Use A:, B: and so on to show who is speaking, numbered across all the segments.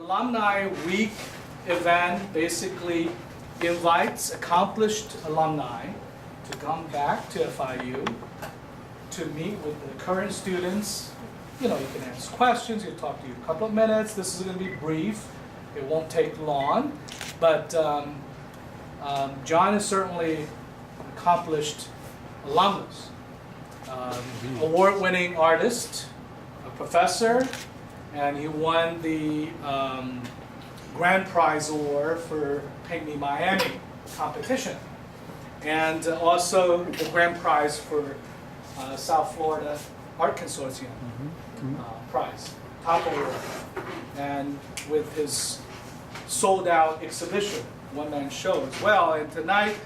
A: Alumni Week event basically invites accomplished alumni to come back to FIU to meet with the current students. You know, you can ask questions, you talk to you a couple of minutes. This is going to be brief. It won't take long. But John is certainly an accomplished alumnus. Award-winning artist, a professor, and he won the Grand Prize Award for Paint Me Miami competition. And also the Grand Prize for South Florida Art Consortium prize, top award. And with his sold-out exhibition, one-man show as well. And tonight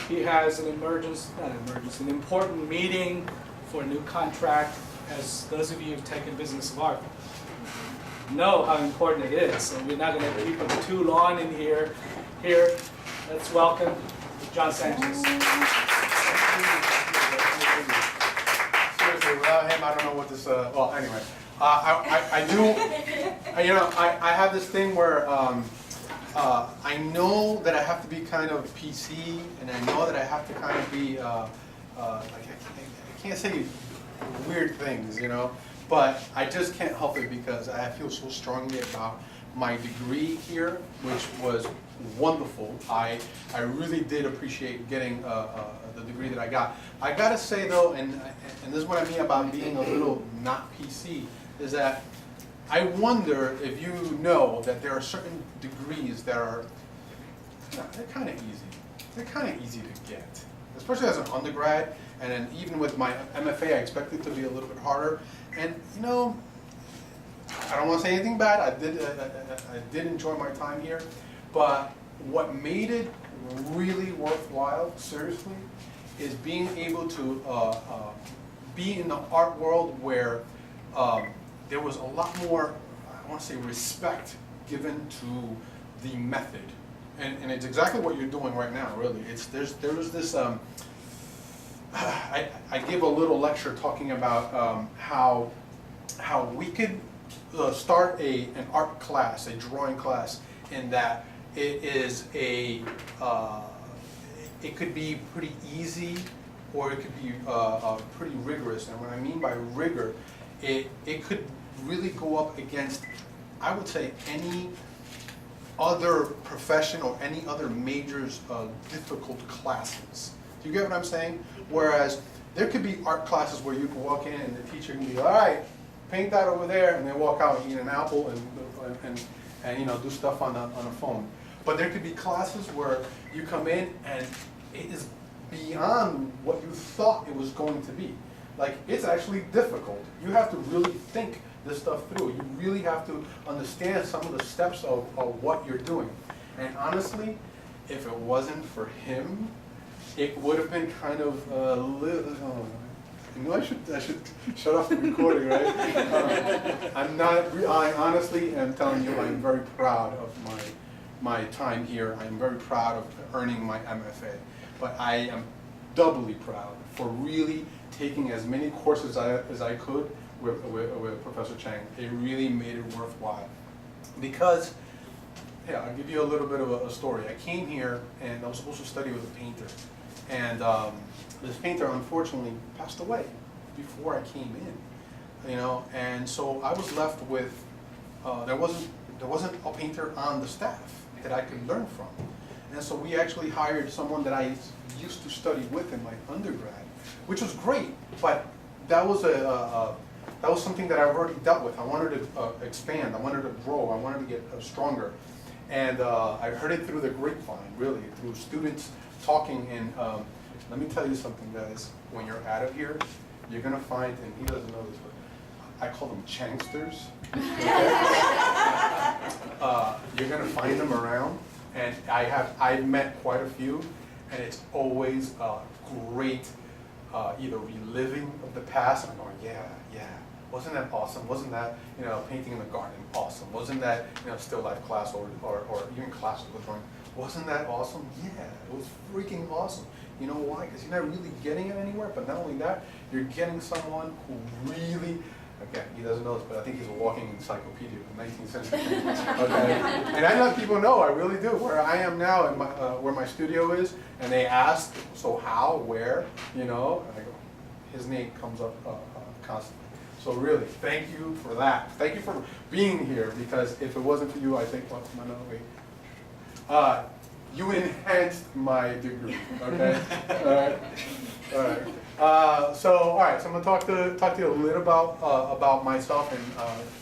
A: he has an an important meeting for a new contract, as those of you who've taken business of art know how important it is. So we're not going to keep him too long in here. Here, let's welcome John Sanchez.
B: Seriously, without him, I don't know what this. Well, anyway, I do. You know, I have this thing where I know that I have to be kind of PC, and I know that I have to kind of be like I can't say weird things, you know. But I just can't help it because I feel so strongly about my degree here, which was wonderful. I really did appreciate getting the degree that I got. I gotta say though, and this is what I mean about being a little not PC, is that I wonder if you know that there are certain degrees that are, they're kind of easy. They're kind of easy to get, especially as an undergrad. And then even with my MFA, I expect it to be a little bit harder. And you know, I don't want to say anything bad. I did enjoy my time here, but what made it really worthwhile, seriously, is being able to be in the art world where there was a lot more, I want to say, respect given to the method, and it's exactly what you're doing right now. Really, there was this. I give a little lecture talking about how we could start an art class, a drawing class, in that it is it could be pretty easy or it could be pretty rigorous. And what I mean by rigor, it could really go up against, I would say, any other profession or any other major's difficult classes. Do you get what I'm saying? Whereas there could be art classes where you can walk in and the teacher can be, all right, paint that over there, and then walk out and eat an apple and you know, do stuff on a phone. But there could be classes where you come in and it is beyond what you thought it was going to be. Like, it's actually difficult. You have to really think this stuff through. You really have to understand some of the steps of what you're doing. And honestly, if it wasn't for him, it would have been kind of you know, I should shut off the recording, right? I honestly am telling you, I'm very proud of my time here. I'm very proud of earning my MFA. But I am doubly proud for really taking as many courses as I could with Professor Chang. It really made it worthwhile. Because, yeah, I'll give you a little bit of a story. I came here and I was supposed to study with a painter. And this painter unfortunately passed away before I came in, you know. And so I was left with there wasn't a painter on the staff that I could learn from. And so we actually hired someone that I used to study with in my undergrad, which was great. But that was something that I've already dealt with. I wanted to expand. I wanted to grow. I wanted to get stronger. And I heard it through the grapevine, really, through students talking. And let me tell you something, guys. When you're out of here, you're gonna find, and he doesn't know this, but I call them Changsters. You're gonna find them around, and I've met quite a few, and it's always great, either reliving of the past. I'm going, yeah. Wasn't that awesome? Wasn't that, you know, painting in the garden awesome? Wasn't that, you know, still life class or even classical drawing? Wasn't that awesome? Yeah, it was freaking awesome. You know why? Because you're not really getting it anywhere, but not only that, you're getting someone who really Okay, he doesn't know this, but I think he's a walking encyclopedia of the 19th century. Okay, and I let people know, I really do, where I am now and where my studio is, and they ask, so how, where, you know, and I go, his name comes up constantly. So really, thank you for that. Thank you for being here, because if it wasn't for you, I think, well, no, wait. You enhanced my degree, okay? All right. All right. All right. So I'm gonna talk to you a little about myself and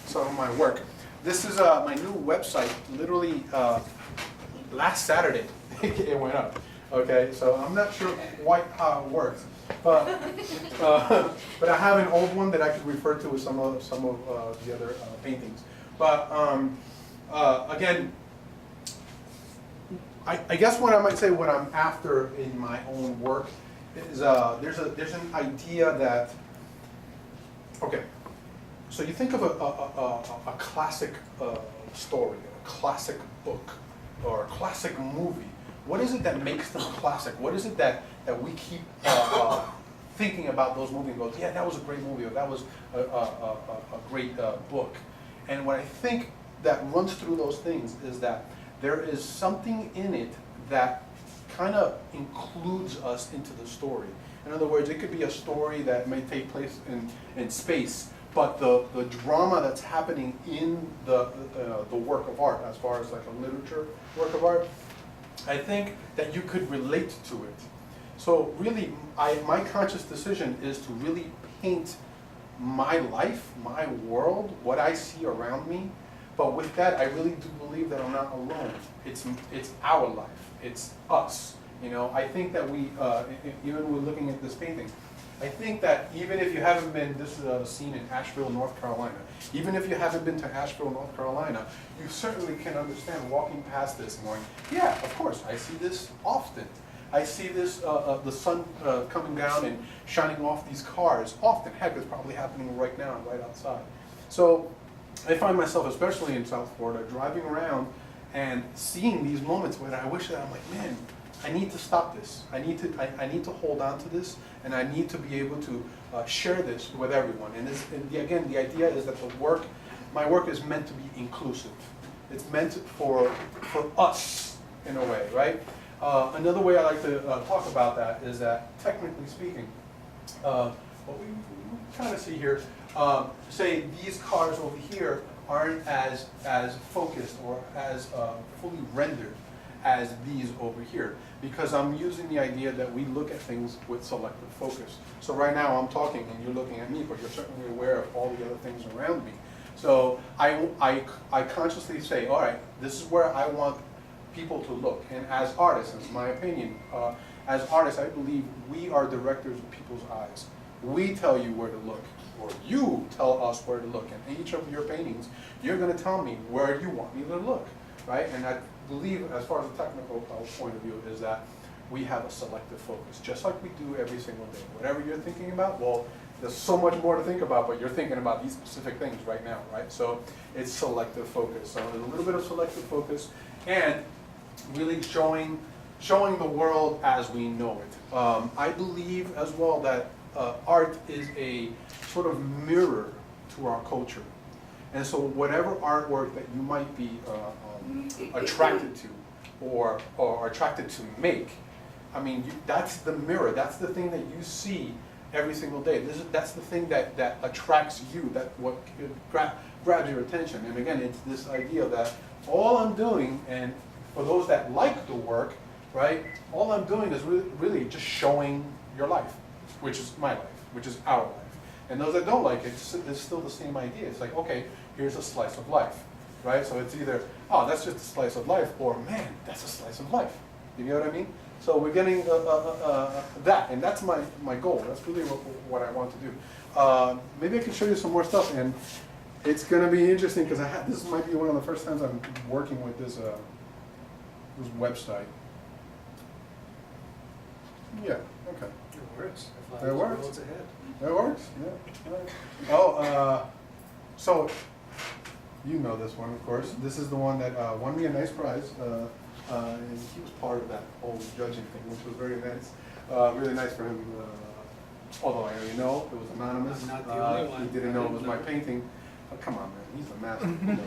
B: some of my work. This is my new website. Literally last Saturday, it went up. Okay. So I'm not sure quite how it works, but I have an old one that I could refer to with some of the other paintings. But again. I guess what I might say, what I'm after in my own work is there's an idea that, okay, so you think of a classic story, a classic book, or a classic movie. What is it that makes them classic? What is it that we keep thinking about those movies and goes, yeah, that was a great movie, or that was a great book. And what I think that runs through those things is that there is something in it that kind of includes us into the story. In other words, it could be a story that may take place in space, but the drama that's happening in the work of art, as far as like a literature work of art, I think that you could relate to it. So really, my conscious decision is to really paint my life, my world, what I see around me. But with that, I really do believe that I'm not alone. It's our life. It's us. You know, I think that we, even when looking at this painting, I think that even if you haven't been, this is a scene in Asheville, North Carolina. Even if you haven't been to Asheville, North Carolina, you certainly can understand walking past this and going, yeah, of course, I see this often. I see this, the sun coming down and shining off these cars often. Heck, it's probably happening right now, right outside. So I find myself, especially in South Florida, driving around and seeing these moments where I wish that I'm like, man, I need to stop this. I need to hold on to this, and I need to be able to share this with everyone. And again, the idea is that my work is meant to be inclusive. It's meant for us in a way, right? Another way I like to talk about that is that, technically speaking, what we kind of see here. Say these cars over here aren't as focused or as fully rendered as these over here, because I'm using the idea that we look at things with selective focus. So right now I'm talking and you're looking at me, but you're certainly aware of all the other things around me. So I consciously say, all right, this is where I want people to look. And as artists, it's my opinion, as artists, I believe we are directors of people's eyes. We tell you where to look, or you tell us where to look. And each of your paintings, you're going to tell me where you want me to look, right? And I believe, as far as the technical point of view, is that we have a selective focus, just like we do every single day. Whatever you're thinking about, well, there's so much more to think about, but you're thinking about these specific things right now, right? So it's selective focus. So there's a little bit of selective focus, and really showing the world as we know it. I believe as well that art is a sort of mirror to our culture. And so whatever artwork that you might be attracted to or attracted to make, I mean, that's the mirror, that's the thing that you see every single day. That's the thing that attracts you, that what grabs your attention. And again, it's this idea that all I'm doing, and for those that like the work, right, all I'm doing is really just showing your life, which is my life, which is our life. And those that don't like it, it's still the same idea. It's like, okay, here's a slice of life, right? So it's either, oh, that's just a slice of life, or man, that's a slice of life. You know what I mean? So we're getting that, and that's my goal. That's really what I want to do. Maybe I can show you some more stuff, and it's going to be interesting because this might be one of the first times I'm working with this website. Yeah. Okay.
A: It works.
B: It works.
A: Worlds ahead.
B: It works. Yeah. Right. Oh, so you know this one, of course. This is the one that won me a nice prize. And he was part of that whole judging thing, which was very nice. Really nice for him. although I already know it was anonymous.
A: I'm not the only one.
B: He didn't know it was my painting. Oh, come on, man, he's a master. He knows.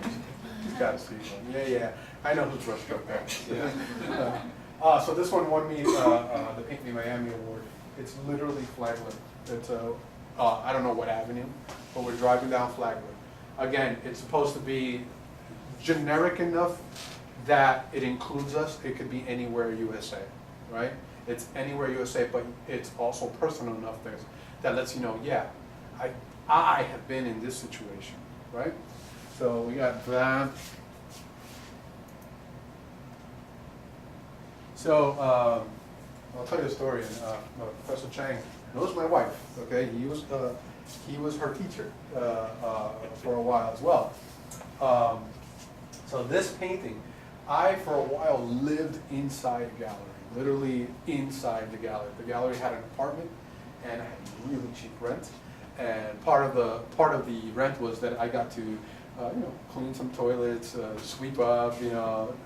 B: He's got to see one. Yeah, yeah, I know who brushstroke that. So this one won me the Paint Me Miami Award. It's literally Flagler. It's I don't know what avenue, but we're driving down Flagler. Again, it's supposed to be generic enough that it includes us. It could be anywhere USA, right? It's anywhere USA, but it's also personal enough that lets you know, yeah, I have been in this situation, right? So we got that. So I'll tell you a story. Professor Chang knows my wife. Okay, he was her teacher for a while as well. So this painting, I for a while lived inside the gallery, literally inside the gallery. The gallery had an apartment and I had really cheap rent. And part of the rent was that I got to clean some toilets, sweep up.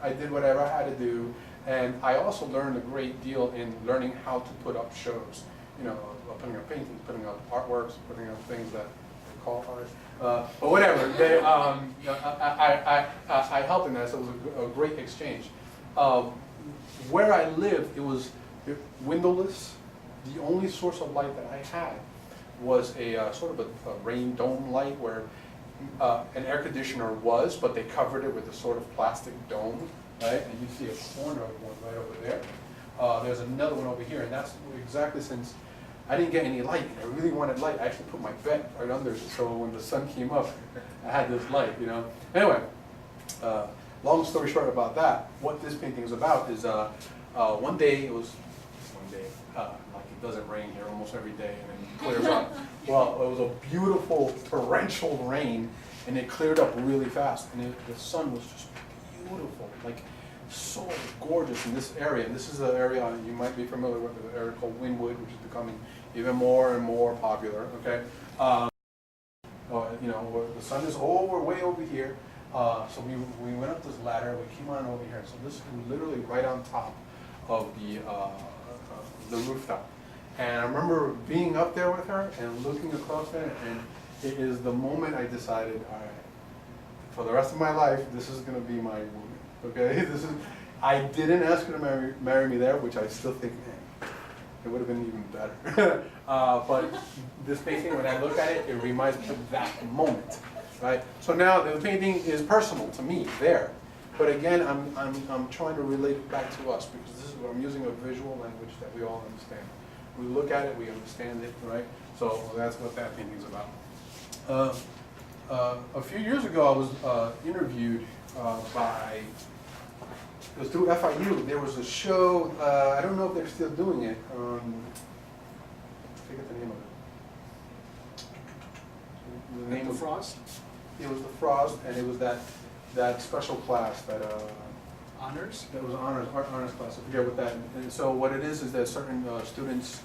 B: I did whatever I had to do. And I also learned a great deal in learning how to put up shows. Putting up paintings, putting up artworks, putting up things that they call art. But whatever, I helped in that, so it was a great exchange. Where I lived, it was windowless. The only source of light that I had was a sort of a rain dome light where an air conditioner was, but they covered it with a sort of plastic dome, right? And you see a corner of one right over there. There's another one over here, and that's exactly since I didn't get any light, and I really wanted light. I actually put my bed right under it, so when the sun came up, I had this light, Anyway, long story short about that, what this painting is about is one day, like it doesn't rain here almost every day, and then it clears up. Well, it was a beautiful torrential rain, and it cleared up really fast, and the sun was just beautiful, like so gorgeous in this area. And this is an area you might be familiar with, an area called Wynwood, which is becoming even more and more popular. Okay, where the sun is way over here. So we went up this ladder. We came on over here. So this is literally right on top of the rooftop. And I remember being up there with her and looking across there, and it is the moment I decided, all right, for the rest of my life, this is going to be my woman. Okay, I didn't ask her to marry me there, which I still think, man, it would have been even better. But this painting, when I look at it, it reminds me of that moment, right? So now the painting is personal to me there, but again, I'm trying to relate it back to us, because I'm using a visual language that we all understand. We look at it, we understand it, right? So that's what that painting is about. A few years ago, I was interviewed it was through FIU. There was a show, I don't know if they're still doing it. I forget the name of it.
A: The name of Frost?
B: It was the Frost, and it was that special class that
A: Honors?
B: That was honors class. I forget what that. And so what it is that certain students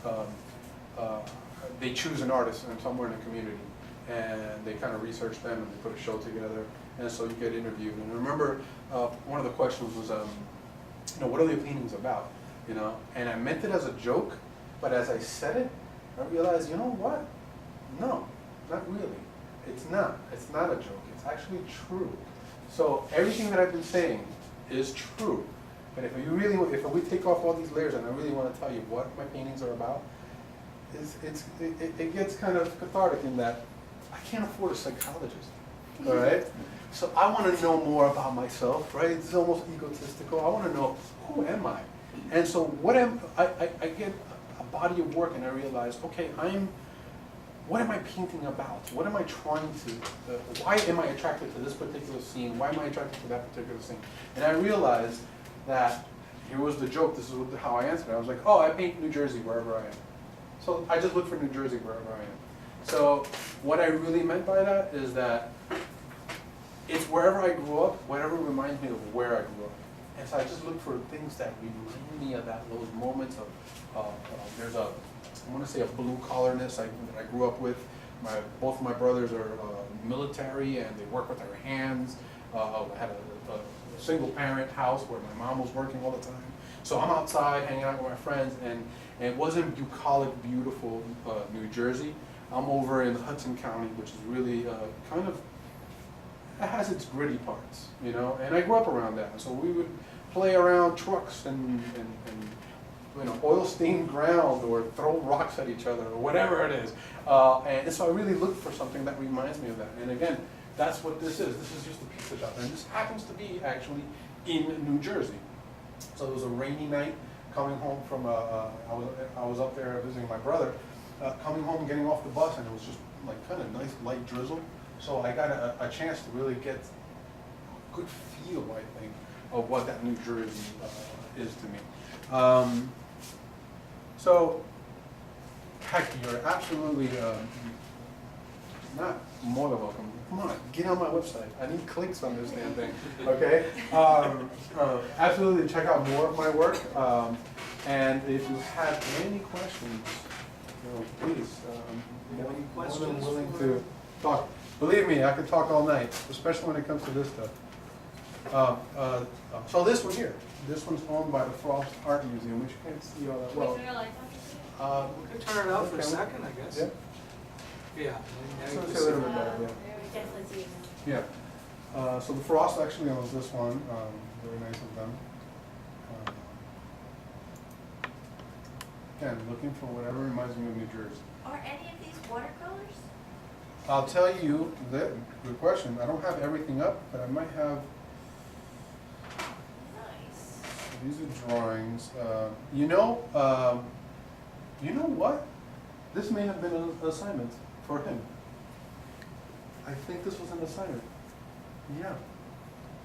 B: they choose an artist and somewhere in the community, and they kind of research them and they put a show together, and so you get interviewed. And I remember one of the questions was, what are the paintings about? And I meant it as a joke, but as I said it, I realized, you know what? No, not really. It's not. It's not a joke. It's actually true. So everything that I've been saying is true. But if we take off all these layers and I really want to tell you what my paintings are about, it gets kind of cathartic in that I can't afford a psychologist, all right? So I want to know more about myself, right? It's almost egotistical. I want to know, who am I? And so I get a body of work and I realize, okay, what am I painting about? What am I trying to, why am I attracted to this particular scene? Why am I attracted to that particular scene? And I realized that, here was the joke, this is how I answered it. I was like, I paint New Jersey wherever I am. So I just look for New Jersey wherever I am. So what I really meant by that is that it's wherever I grew up, whatever reminds me of where I grew up. And so I just look for things that remind me of those moments of, there's I want to say a blue collarness that I grew up with. Both of my brothers are military and they work with their hands. I had a single parent house where my mom was working all the time. So I'm outside hanging out with my friends, and it wasn't bucolic, beautiful New Jersey. I'm over in Hudson County, which is really kind of, it has its gritty parts, you know, and I grew up around that. So we would play around trucks and you know, oil-stained ground, or throw rocks at each other, or whatever it is. And so I really looked for something that reminds me of that. And again, that's what this is. This is just a pizza shop, and this happens to be actually in New Jersey. So it was a rainy night, coming home from I was up there visiting my brother, coming home, getting off the bus, and it was just like kind of nice light drizzle. So I got a chance to really get a good feel, I think, of what that New Jersey is to me. So, heck, you're absolutely not more than welcome. Come on, get on my website. I need clicks on this damn thing, okay? Absolutely check out more of my work. And if you have any questions, you know, please, I'm more than willing to talk. Believe me, I could talk all night, especially when it comes to this stuff. So this one here, this one's owned by the Frost Art Museum, which you can't see all that well.
A: We could turn it out for a second, I guess.
B: Yeah.
A: Yeah.
B: So it's a little bit better, yeah. Yeah. So the Frost actually owns this one. Very nice of them. Again, looking for whatever reminds me of New Jersey.
C: Are any of these watercolors?
B: I'll tell you, that, good question. I don't have everything up, but I might have.
C: Nice.
B: These are drawings. You know what? This may have been an assignment for him. I think this was an assignment. Yeah.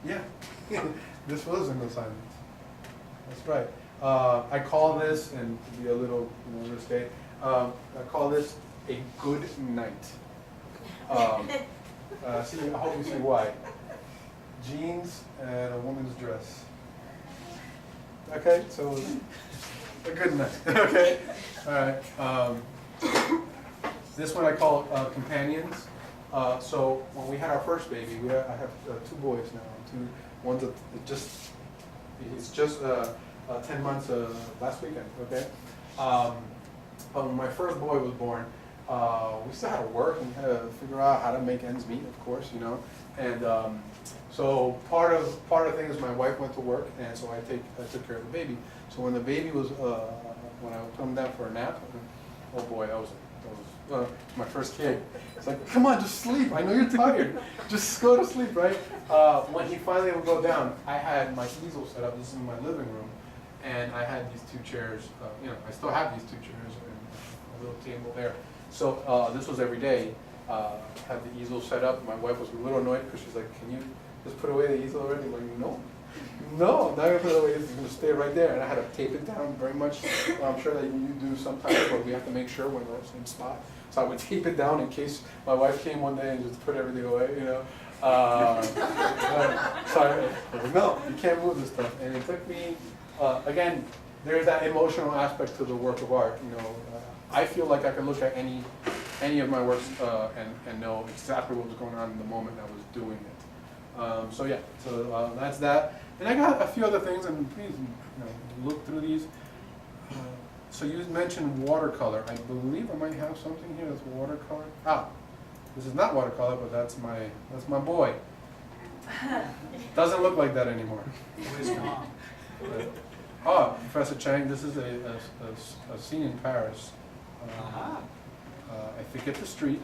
B: Yeah. This was an assignment. That's right. I call this, and to be a little, you know, risque, I call this a good night. See, I hope you see why. Jeans and a woman's dress. Okay, so a good night. Okay, all right. This one I call companions. So when we had our first baby, I have 2 boys now. One's he's just 10 months last weekend. Okay. But when my first boy was born, we still had to work and had to figure out how to make ends meet, of course, you know. And so part of the thing is my wife went to work, and so I took care of the baby. So when the baby was when I put him down for a nap, oh boy, that was my first kid. It's like, come on, just sleep. I know you're tired. Just go to sleep, right? When he finally would go down, I had my easel set up. This is in my living room, and I had these 2 chairs. You know, I still have these 2 chairs and a little table there. So this was every day. Had the easel set up. My wife was a little annoyed because she's like, "Can you just put away the easel already?" I'm like, no, I'm not gonna put it away. It's gonna stay right there. And I had to tape it down very much. I'm sure that you do sometimes, but we have to make sure we're in the same spot. So I would tape it down in case my wife came one day and just put everything away, you know. So I was like, no, you can't move this stuff. And it took me, again, there's that emotional aspect to the work of art. You know, I feel like I could look at any of my works and know exactly what was going on in the moment I was doing it. So yeah, so that's that. And I got a few other things, and please, you know, look through these. So you mentioned watercolor. I believe I might have something here that's watercolor. Ah, this is not watercolor, but that's my boy. Doesn't look like that anymore.
A: Where's mom?
B: Oh, Professor Chang, this is a scene in Paris. I forget the street,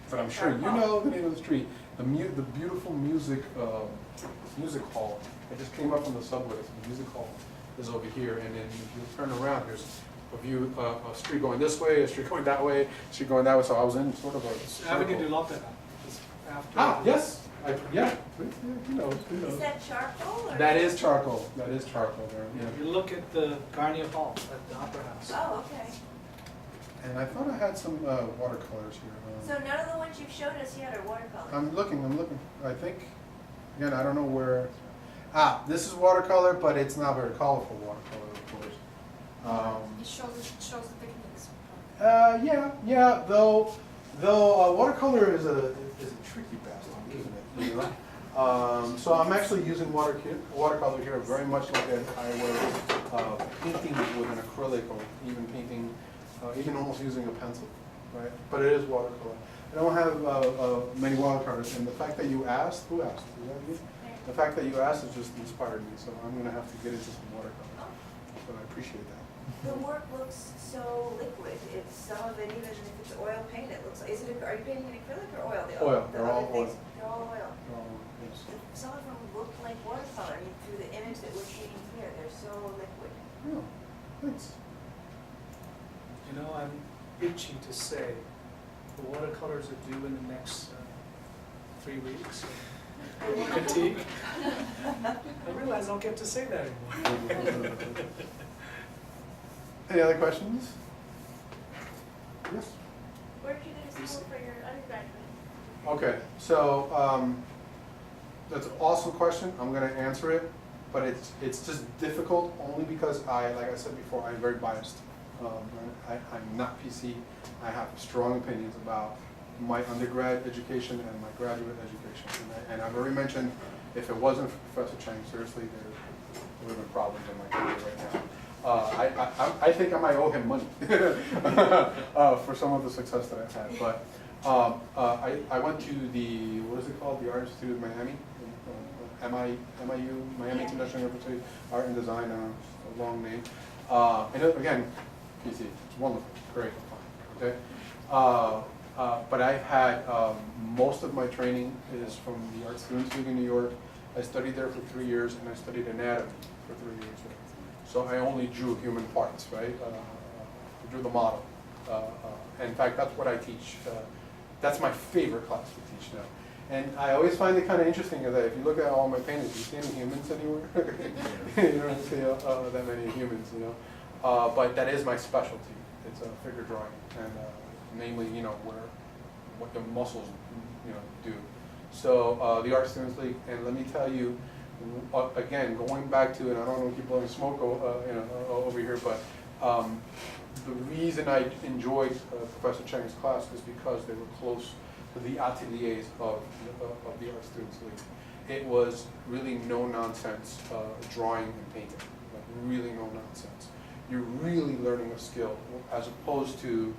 B: but I'm sure you know the name of the street. The beautiful music hall. I just came up from the subway. So the music hall is over here, and then if you turn around, there's a view, a street going this way, a street going that way, a street going that way. So I was in sort of a
A: Avenue de l'Opera.
B: Yes. Yeah. Who knows?
C: Is that charcoal? Or
B: That is charcoal. That is charcoal there.
A: Yeah,
B: Yeah.
A: you look at the Garnier Hall at the Opera House.
C: Oh, okay.
B: And I thought I had some watercolors here.
C: So none of the ones you've showed us yet are watercolors?
B: I'm looking. I think, again, I don't know where. This is watercolor, but it's not very colorful watercolor, of course.
D: It shows the techniques.
B: Yeah. Though watercolor is a tricky bastard, isn't it? You know? So I'm actually using watercolor here, very much like I was painting with an acrylic or even painting, even almost using a pencil, right? But it is watercolor. I don't have many watercolors, and the fact that you asked, who asked? Was that you? The fact that you asked has just inspired me, so I'm gonna have to get into some watercolor. So I appreciate that.
C: The work looks so liquid. It's some of it, even if it's oil paint, it looks like, are you painting in acrylic or oil?
B: Oil,
C: The
B: they're
C: other
B: all
C: things,
B: oil.
C: they're all oil.
B: Yes.
C: Some of them look like watercolor. I mean, through the image that we're shooting here, they're so liquid.
B: Yeah, thanks.
A: You know, I'm itching to say, the watercolors are due in the next 3 weeks. Critique. I realize I don't get to say that anymore.
B: Any other questions? Yes?
C: Where did you go to school for your undergraduate?
B: Okay, so that's an awesome question. I'm going to answer it, but it's just difficult only because like I said before, I'm very biased. I'm not PC. I have strong opinions about my undergrad education and my graduate education. And I've already mentioned, if it wasn't for Professor Chang, seriously, there would have been problems in my career right now. I think I might owe him money for some of the success that I've had. But I went to the, what is it called? The Art Institute of Miami, MIU, Miami International University, Art and Design, a long name. And again, PC, it's wonderful, great, fine, okay? But I've had, most of my training is from the Art Students League in New York. I studied there for 3 years, and I studied anatomy for 3 years. So I only drew human parts, right? I drew the model. In fact, that's what I teach. That's my favorite class to teach now. And I always find it kind of interesting that if you look at all my paintings, do you see any humans anywhere? You don't see that many humans, you know. But that is my specialty. It's a figure drawing, and namely, you know, what the muscles, you know, do. So the Art Students League, and let me tell you, again, going back to, and I don't want to keep blowing smoke, you know, over here, but the reason I enjoyed Professor Chang's class is because they were close to the ateliers of the Art Students League. It was really no nonsense drawing and painting, like really no nonsense. You're really learning a skill as opposed to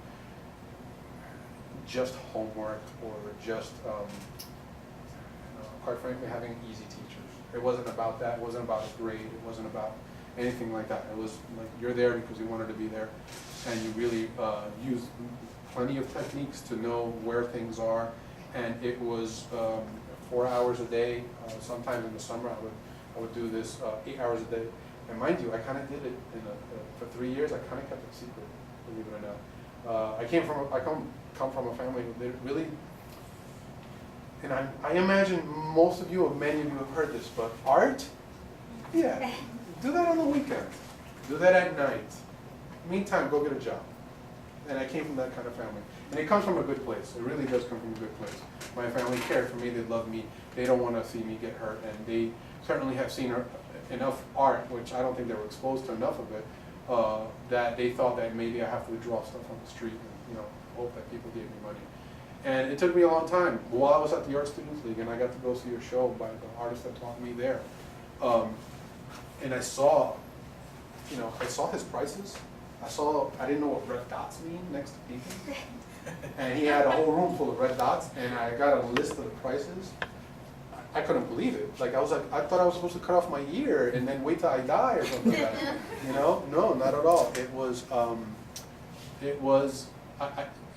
B: just homework or just, quite frankly, having easy teachers. It wasn't about that. It wasn't about a grade. It wasn't about anything like that. It was like you're there because you wanted to be there, and you really used plenty of techniques to know where things are. And it was 4 hours a day. Sometimes in the summer, I would do this 8 hours a day. And mind you, I kind of did it for 3 years. I kind of kept it secret, believe it or not. I come from a family that really. And I imagine most of you, or many of you have heard this, but art, yeah, do that on the weekend. Do that at night. Meantime, go get a job. And I came from that kind of family. And it comes from a good place. It really does come from a good place. My family cared for me. They love me. They don't want to see me get hurt. And they certainly have seen enough art, which I don't think they were exposed to enough of it, that they thought that maybe I have to draw stuff on the street and, you know, hope that people gave me money. And it took me a long time. While I was at the Art Students League, and I got to go see a show by the artist that taught me there, and I saw, you know, I saw his prices. I didn't know what red dots mean next to people. And he had a whole room full of red dots, and I got a list of the prices. I couldn't believe it. Like, I thought I was supposed to cut off my ear and then wait till I die or something like that. You know? No, not at all.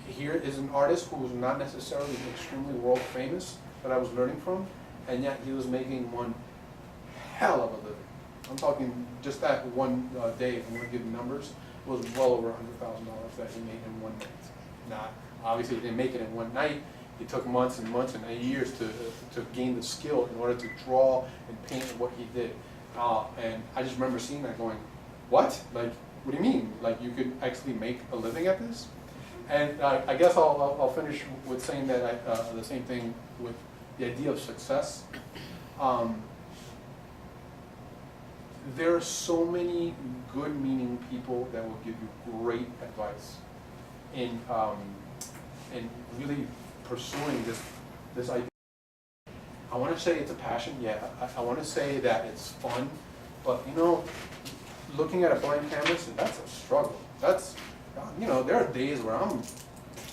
B: Here is an artist who was not necessarily extremely world famous that I was learning from, and yet he was making one hell of a living. I'm talking just that one day, if I'm going to give you numbers, it was well over $100,000 that he made in one night. Not, obviously he didn't make it in one night. It took months and months and years to gain the skill in order to draw and paint what he did. And I just remember seeing that going, what? Like, what do you mean? Like, you could actually make a living at this? And I guess I'll finish with saying that the same thing with the idea of success. There are so many good-meaning people that will give you great advice in really pursuing this idea. I want to say it's a passion, yeah. I want to say that it's fun, but you know, looking at a blank canvas, that's a struggle. That's, you know, there are days where I'm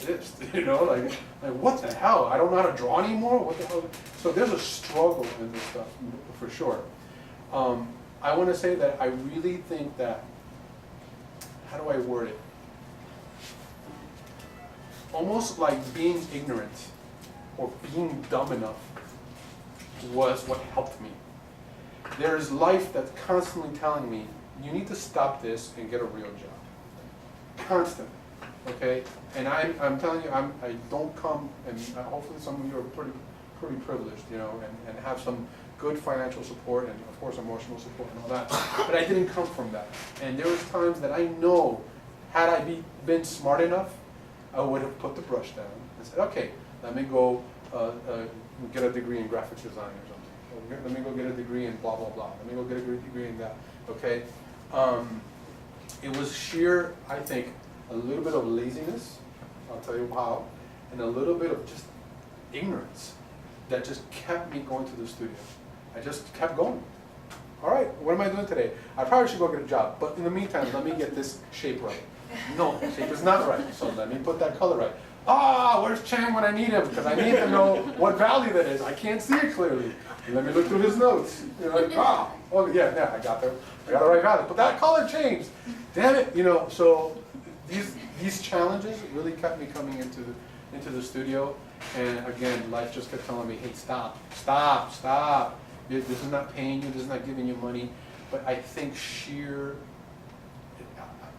B: pissed, you know, like what the hell? I don't know how to draw anymore? What the hell? So there's a struggle in this stuff, for sure. I want to say that I really think that, how do I word it? Almost like being ignorant or being dumb enough was what helped me. There's life that's constantly telling me, you need to stop this and get a real job. Constant, okay? And I'm telling you, I don't come, and hopefully some of you are pretty privileged, you know, and have some good financial support and of course emotional support and all that. But I didn't come from that. And there was times that I know, had I been smart enough, I would have put the brush down and said, okay, let me go get a degree in graphic design or something. Or let me go get a degree in blah, blah, blah. Let me go get a degree in that, okay? It was sheer, I think, a little bit of laziness, I'll tell you how, and a little bit of just ignorance that just kept me going to the studio. I just kept going. All right, what am I doing today? I probably should go get a job, but in the meantime, let me get this shape right. No, the shape is not right, so let me put that color right. Where's Chang when I need him? Because I need to know what value that is. I can't see it clearly. Let me look through his notes. You're like, oh yeah, I got the right value. But that color changed. Damn it, you know. So these challenges really kept me coming into the studio. And again, life just kept telling me, hey, stop. This is not paying you. This is not giving you money. But I think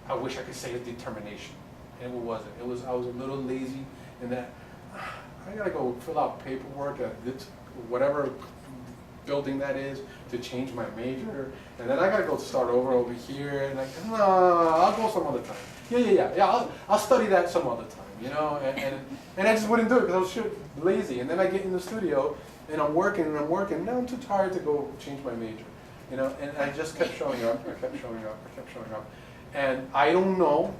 B: I wish I could say it's determination. And it wasn't. I was a little lazy in that I gotta go fill out paperwork at this, whatever building that is to change my major, and then I gotta go start over here, and like, no, I'll go some other time. Yeah, I'll study that some other time, you know, and I just wouldn't do it because I was lazy. And then I get in the studio and I'm working, now I'm too tired to go change my major, you know, and I just kept showing up, and I don't know.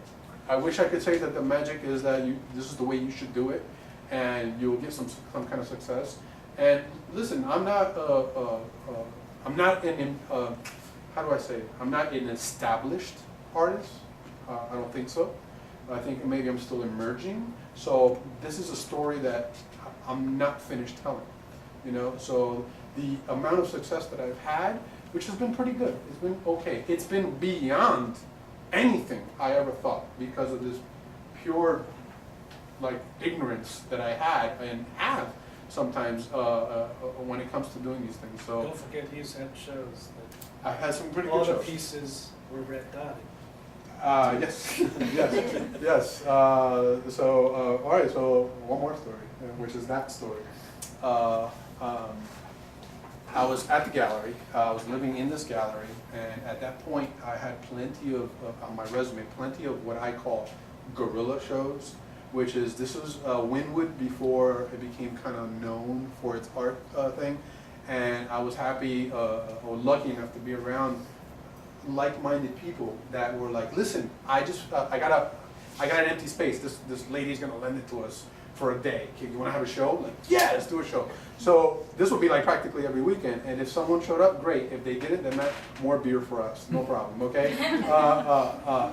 B: I wish I could say that the magic is that this is the way you should do it, and you'll get some kind of success. And listen, I'm not an established artist. I don't think so. I think maybe I'm still emerging. So this is a story that I'm not finished telling. You know, so the amount of success that I've had, which has been pretty good, it's been okay. It's been beyond anything I ever thought because of this pure like ignorance that I had and have sometimes when it comes to doing these things. So
A: don't forget he's had shows that
B: I had some pretty
A: all
B: good
A: the
B: shows.
A: pieces were red dotted.
B: Yes. All right, so one more story, which is that story. I was at the gallery, I was living in this gallery, and at that point I had plenty of, on my resume, plenty of what I call guerrilla shows, which is, this was Wynwood before it became kind of known for its art thing, and I was happy, or lucky enough to be around like-minded people that were like, listen, I got an empty space, this lady's gonna lend it to us for a day. Okay, you want to have a show? Like, yeah, let's do a show. So this would be like practically every weekend. And if someone showed up, great. If they didn't, then more beer for us. No problem. Okay.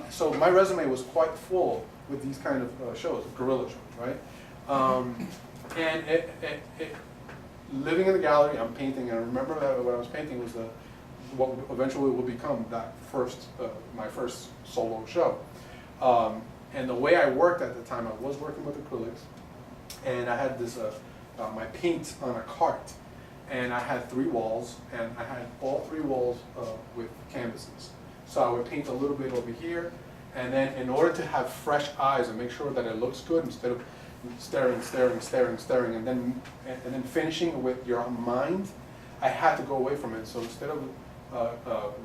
B: So my resume was quite full with these kind of shows, guerrilla shows, right? And living in the gallery, I'm painting. And I remember that what I was painting was what eventually will become that my first solo show. And the way I worked at the time, I was working with acrylics. And I had this, my paint on a cart, and I had 3 walls, and I had all 3 walls with canvases. So I would paint a little bit over here, and then in order to have fresh eyes and make sure that it looks good, instead of staring, and then finishing with your mind, I had to go away from it. So instead of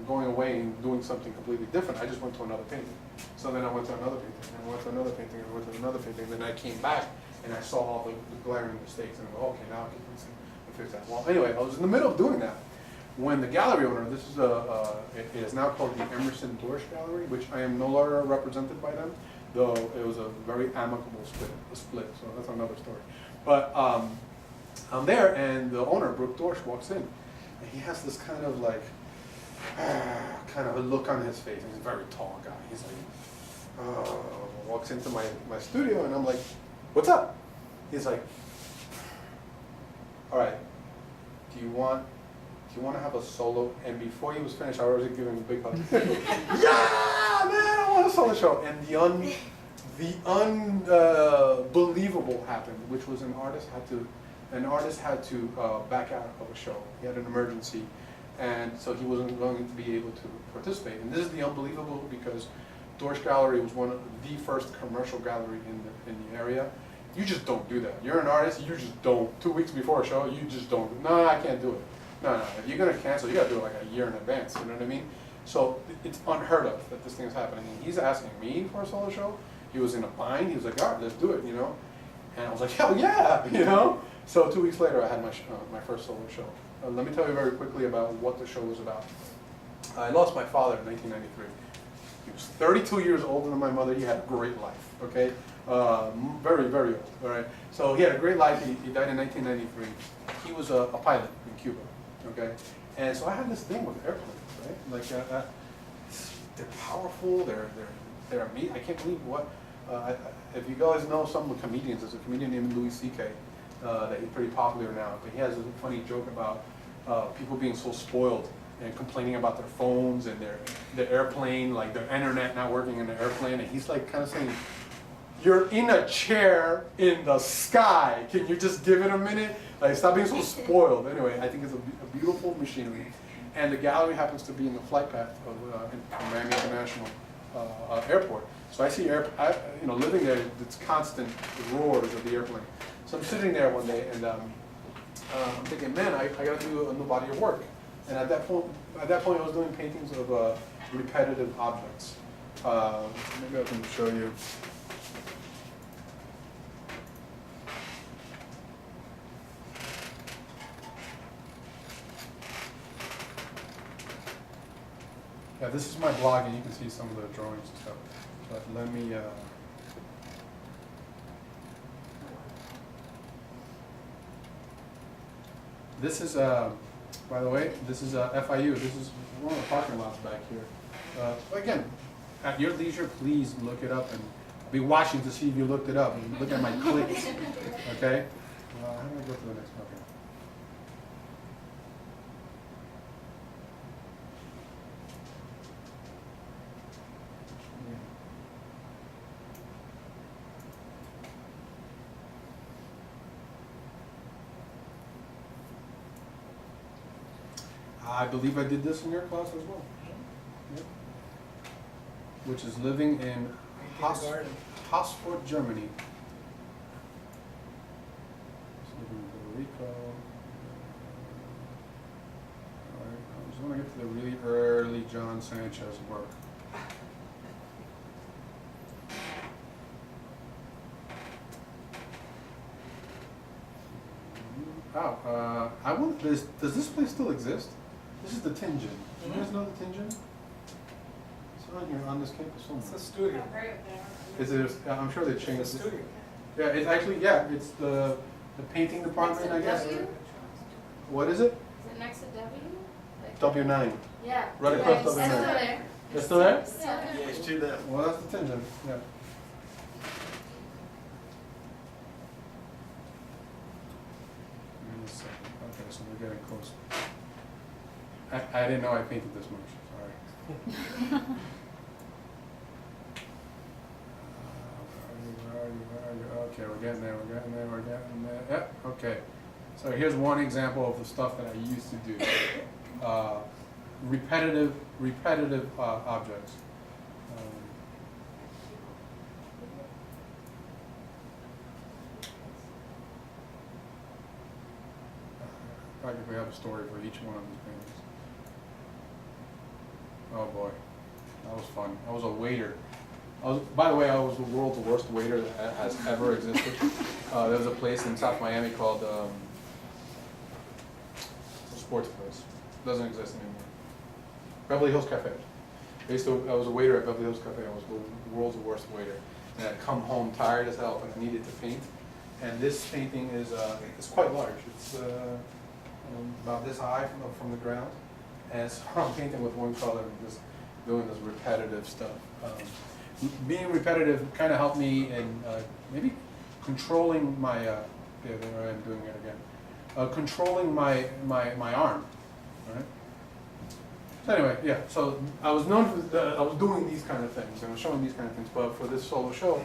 B: going away and doing something completely different, I just went to another painting. So then I went to another painting, and I went to another painting, and I went to another painting, then I came back, and I saw all the glaring mistakes, and I go, okay, now I can fix that. Well, anyway, I was in the middle of doing that when the gallery owner, this is it is now called the Emerson Dorsch Gallery, which I am no longer represented by them, though it was a very amicable split, so that's another story. But I'm there, and the owner, Brooke Dorsch, walks in, and he has this kind of like kind of a look on his face. And he's a very tall guy. He's like, walks into my studio, and I'm like, what's up? He's like, all right, do you want to have a solo? And before he was finished, I was already giving him a big hug. Yeah, man, I want a solo show. And the unbelievable happened, which was an artist had to back out of a show. He had an emergency, and so he wasn't going to be able to participate. And this is the unbelievable, because Dorsch Gallery was one of the first commercial gallery in the area. You just don't do that. You're an artist, you just don't. 2 weeks before a show, you just don't. No, I can't do it. No. If you're gonna cancel, you gotta do it like a year in advance. You know what I mean? So it's unheard of that this thing's happening. And he's asking me for a solo show. He was in a bind. He was like, all right, let's do it. You know. And I was like, hell yeah, you know. So 2 weeks later, I had my first solo show. Let me tell you very quickly about what the show was about. I lost my father in 1993. He was 32 years older than my mother. He had a great life. Okay. Very, very old, all right? So he had a great life. He died in 1993. He was a pilot in Cuba, okay? And so I had this thing with airplanes, right? Like, they're powerful, they're amazing. I can't believe what, if you guys know some of the comedians, there's a comedian named Louis C.K. That he's pretty popular now, but he has a funny joke about people being so spoiled and complaining about their phones and their airplane, like their internet not working in the airplane, and he's like kind of saying, you're in a chair in the sky. Can you just give it a minute? Like, stop being so spoiled. Anyway, I think it's a beautiful machinery. And the gallery happens to be in the flight path of Miami International Airport. So I see, living there, it's constant roars of the airplane. So I'm sitting there one day, and I'm thinking, man, I got to do a new body of work. And at that point, I was doing paintings of repetitive objects. Maybe I can show you. Yeah, this is my blog, and you can see some of the drawings and stuff. But let me. This is, by the way, this is FIU. This is one of the parking lots back here. Again, at your leisure, please look it up and be watching to see if you looked it up. And look at my clicks. Okay. How do I go to the next one? Okay. I believe I did this in your class as well. Yep. Which is living in Hausfurt, Germany. Living in Puerto Rico. Alright, I just want to get to the really early John Sanchez work. Wow, I want this. Does this place still exist? This is the Tin Gin. Do you guys know the Tin Gin? It's on here on this campus somewhere.
A: It's a studio.
B: Is it? I'm sure they changed
A: It's a
B: it.
A: studio.
B: Yeah, it's actually it's the painting department, I guess.
D: W?
B: What is it?
D: Is it next to W? Like
B: W9.
D: Yeah.
B: Right across
D: It's
B: W9.
D: still there.
B: It's still there?
D: Yeah.
E: It's to them.
B: Well, that's the Tin Gin. Yeah. Okay, so we're getting close. I didn't know I painted this much. Sorry. Where are you? Okay, we're getting there. Yep. Okay. So here's one example of the stuff that I used to do. Repetitive objects. Practically have a story for each one of these paintings. Oh boy, that was fun. I was a waiter. By the way, I was the world's worst waiter that has ever existed. There was a place in South Miami called it's a sports place. Doesn't exist anymore. Beverly Hills Cafe. I was a waiter at Beverly Hills Cafe. I was the world's worst waiter. And I'd come home tired as hell, but I needed to paint. And this painting is it's quite large. It's about this high from the ground. And so I'm painting with one color and just doing this repetitive stuff. Being repetitive kind of helped me in maybe controlling my, yeah, there I am doing it again. Controlling my arm, right? So anyway, yeah, so I was known for, I was doing these kind of things, and I was showing these kind of things, but for this solo show,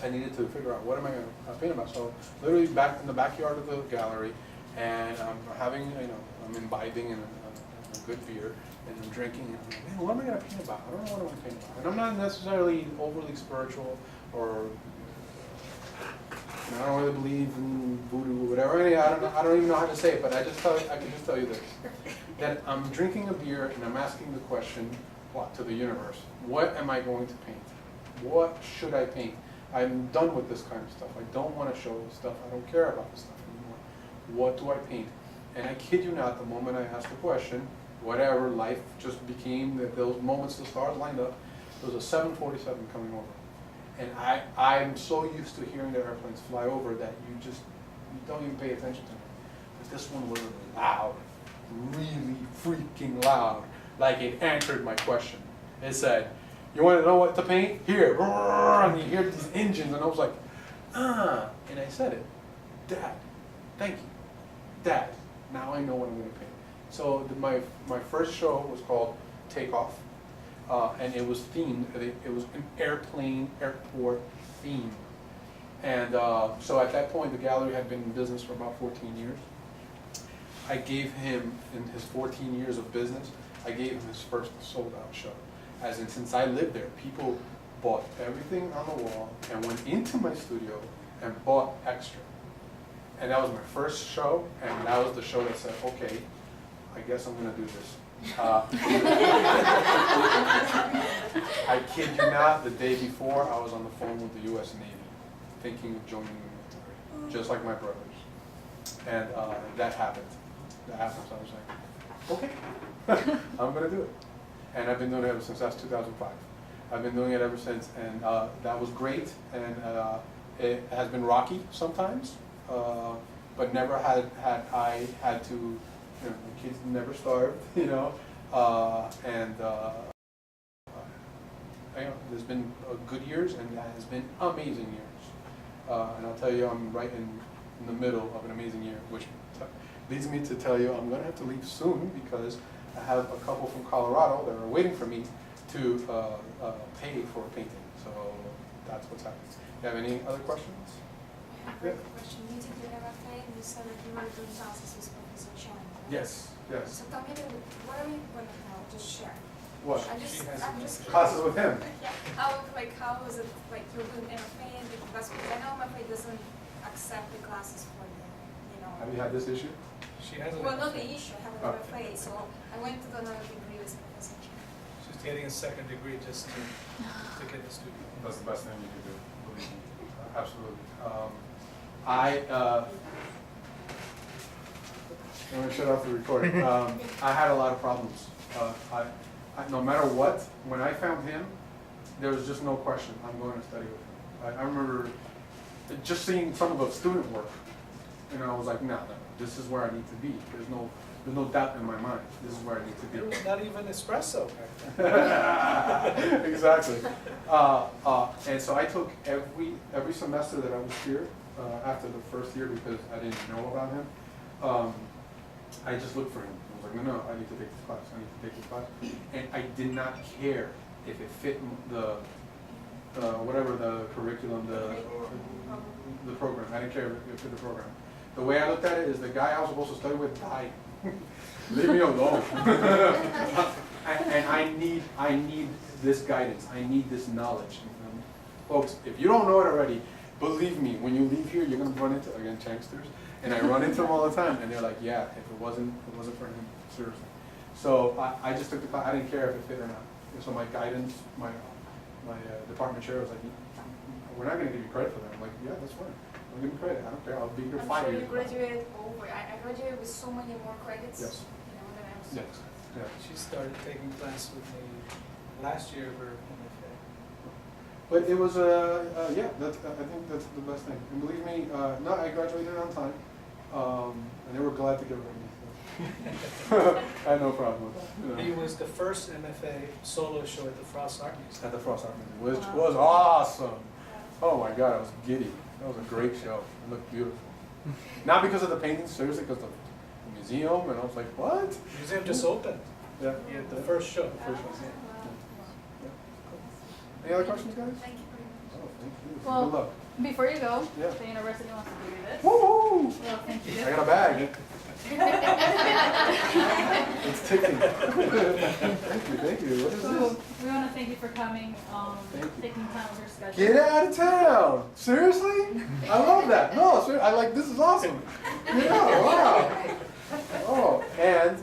B: I needed to figure out what am I going to paint about. So literally back in the backyard of the gallery, and I'm having, I'm imbibing in a good beer, and I'm drinking, and I'm like, man, what am I going to paint about? I don't know what I'm going to paint about. And I'm not necessarily overly spiritual, or I don't really believe in voodoo or whatever. I don't even know how to say it, but I can just tell you this. That I'm drinking a beer and I'm asking the question, what, to the universe, what am I going to paint? What should I paint? I'm done with this kind of stuff. I don't want to show this stuff. I don't care about this stuff anymore. What do I paint? And I kid you not, the moment I asked the question, whatever, life just became, those moments the stars lined up, there was a 747 coming over. And I'm so used to hearing the airplanes fly over that you don't even pay attention to them. But this one was loud, really freaking loud, like it answered my question. It said, you want to know what to paint? Here, and you hear these engines, and I was like, and I said it, Dad, thank you, Dad, now I know what I'm going to paint. So my first show was called Take Off. And it was themed, it was an airport theme. And so at that point, the gallery had been in business for about 14 years. I gave him, in his 14 years of business, I gave him his first sold out show. As in, since I lived there, people bought everything on the wall and went into my studio and bought extra. And that was my first show, and that was the show that said, okay, I guess I'm gonna do this. I kid you not, the day before I was on the phone with the U.S. Navy, thinking of joining the military, just like my brothers. And that happened. So I was like, okay, I'm gonna do it. And I've been doing it ever since. That's 2005. I've been doing it ever since, and that was great. And it has been rocky sometimes, but never had I had to. The kids never starved, there's been good years and that has been amazing years. And I'll tell you, I'm right in the middle of an amazing year, which leads me to tell you I'm going to have to leave soon because I have a couple from Colorado that are waiting for me to pay for a painting. So that's what's happening. Do you have any other questions?
D: I have a question. You did the MFA and you said that you were doing classes with Professor Chen, right?
B: Yes, yes.
D: So tell me, what are you going to now? Just share.
B: What?
D: I'm just
B: Classes with him.
D: Yeah. How is it like you're doing MFA and the class? Because I know MFA doesn't accept the classes for the,
B: Have you had this issue?
A: She hasn't.
D: Well, not the issue. I have an
B: Oh.
D: MFA, so I went to do another degree with Professor Chen.
A: She's getting a second degree just to get the student.
B: That's the best thing you can do, believe me. Absolutely. I'm going to shut off the recording. I had a lot of problems. No matter what, when I found him, there was just no question. I'm going to study with him. I remember just seeing some of the student work, and I was like, no, this is where I need to be. There's no doubt in my mind. This is where I need to be.
A: There was not even espresso back then.
B: Exactly. And so I took every semester that I was here, after the first year, because I didn't know about him, I just looked for him. I was like, no, I need to take this class. I need to take this class. And I did not care if it fit the whatever the curriculum, the program. I didn't care if it fit the program. The way I looked at it is the guy I was supposed to study with died. Leave me alone. And I need this guidance. I need this knowledge. Folks, if you don't know it already, believe me, when you leave here, you're going to run into, again, chanksters. And I run into them all the time. And they're like, yeah, if it wasn't for him, seriously. So I just took the class. I didn't care if it fit or not. And so my guidance, my department chair was like, we're not going to give you credit for that. I'm like, yeah, that's fine. I'll give you credit. I don't care. I'll be here 5 years.
D: I'm sure you graduated over. I graduated with so many more credits.
B: Yes.
D: Than I was.
B: Yes. Yeah.
A: She started taking class with me last year of her MFA.
B: But it was, yeah, I think that's the best thing. And believe me, no, I graduated on time, and they were glad to get rid of me. I had no problem with that. You know.
A: He was the first MFA solo show at the Frost Art Museum.
B: At the Frost Art Museum, which was awesome. Oh my God, I was giddy. That was a great show. It looked beautiful. Not because of the paintings, seriously, because of the museum, and I was like, what?
A: The museum just opened.
B: Yeah.
A: He had the first show.
B: First one. Any other questions, guys?
D: Thank you very much.
B: Oh, thank you.
E: Well,
B: Good luck.
E: Before you go,
B: Yeah.
E: the university wants to give you this.
B: Woo!
E: Well, thank you.
B: I got a bag. It's ticking. Thank you. What is
E: So,
B: this?
E: we want to thank you for coming,
B: Thank you.
E: taking time with your schedule.
B: Get out of town! Seriously? I love that. No, seriously, I like this is awesome. Yeah, wow. Oh, and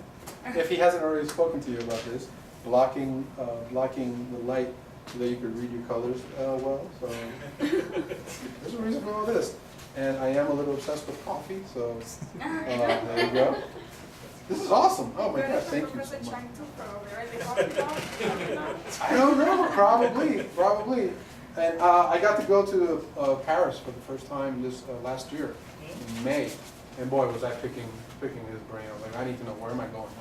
B: if he hasn't already spoken to you about this, blocking the light so that you could read your colors well. So there's a reason for all this. And I am a little obsessed with coffee, so there you go. This is awesome. Oh my God, thank you so much. I don't know, probably. And I got to go to Paris for the first time this last year, in May. And boy, was I picking his brain. I was like, I need to know where am I going,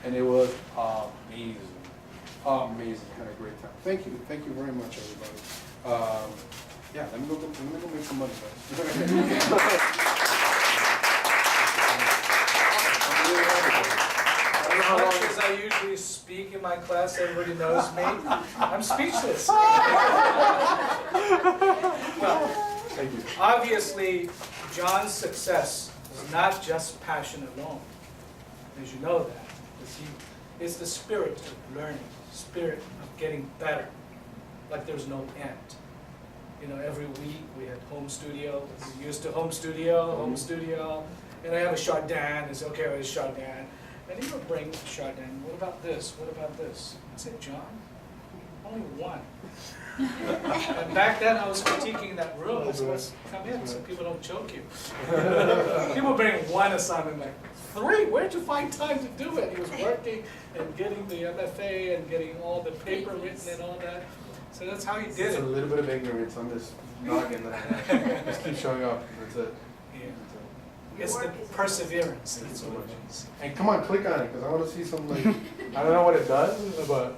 B: And it was amazing. Amazing, had a great time. Thank you very much, everybody. Yeah, let me go make some money,
A: As much as I usually speak in my class, everybody knows me. I'm speechless. Well,
B: Thank you.
A: obviously, John's success is not just passion alone, as you know that. It's the spirit of learning, spirit of getting better, like there's no end. You know, every week we had home studio, we're used to home studio, and I have a Chardin, it's okay, it's Chardin. And he would bring Chardin, what about this, what about this? I said, John, only one. And back then I was critiquing that rule, I said, let's come in so people don't choke you. People bring one assignment, like, 3, where'd you find time to do it? He was working and getting the MFA and getting all the paper written and all that. So that's how he did
B: There's a
A: it.
B: little bit of ignorance on this noggin that I have. Just keep showing up. That's it.
A: Yeah. It's the perseverance, that's what it is.
B: And come on, click on it, because I want to see some, like, I don't know what it does, but,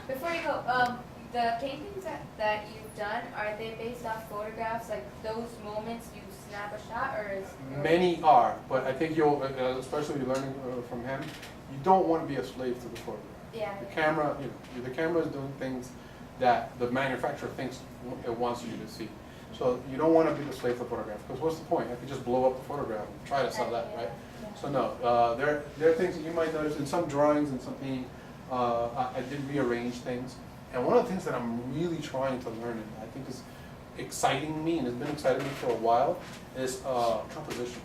F: Before you go, the paintings that you've done, are they based off photographs, like those moments you snap a shot, or is...
B: many are, but I think you'll, especially if you're learning from him, you don't want to be a slave to the photograph.
F: Yeah.
B: The camera, the camera is doing things that the manufacturer thinks it wants you to see. So you don't want to be the slave to the photograph, because what's the point? I could just blow up the photograph and try to sell that, right? So no, there are things that you might notice in some drawings and some painting. I did rearrange things, and one of the things that I'm really trying to learn, and I think is exciting me, and has been exciting me for a while, is composition,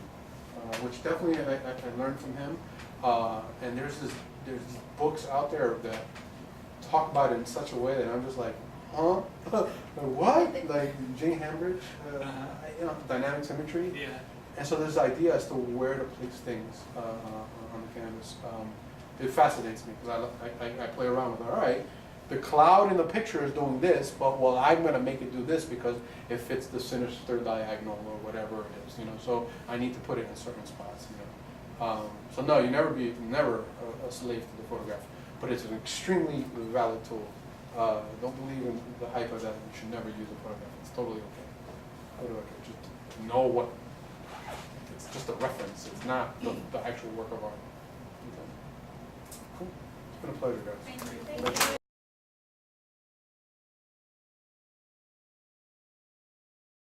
B: which definitely I learned from him. And there's these books out there that talk about it in such a way that I'm just like, huh? What? Like Jane Hambridge, dynamic symmetry.
A: Yeah.
B: And so there's this idea as to where to place things on the canvas. It fascinates me because I play around with it. All right, the cloud in the picture is doing this, but well, I'm going to make it do this because it fits the sinister diagonal or whatever it is, So I need to put it in certain spots, So no, you never a slave to the photograph, but it's an extremely valid tool. Don't believe in the hype of that. You should never use a photograph. It's totally okay. Totally okay. Just know what. It's just a reference. It's not the actual work of art. Okay. Cool. It's been a pleasure, guys.
D: Thank you.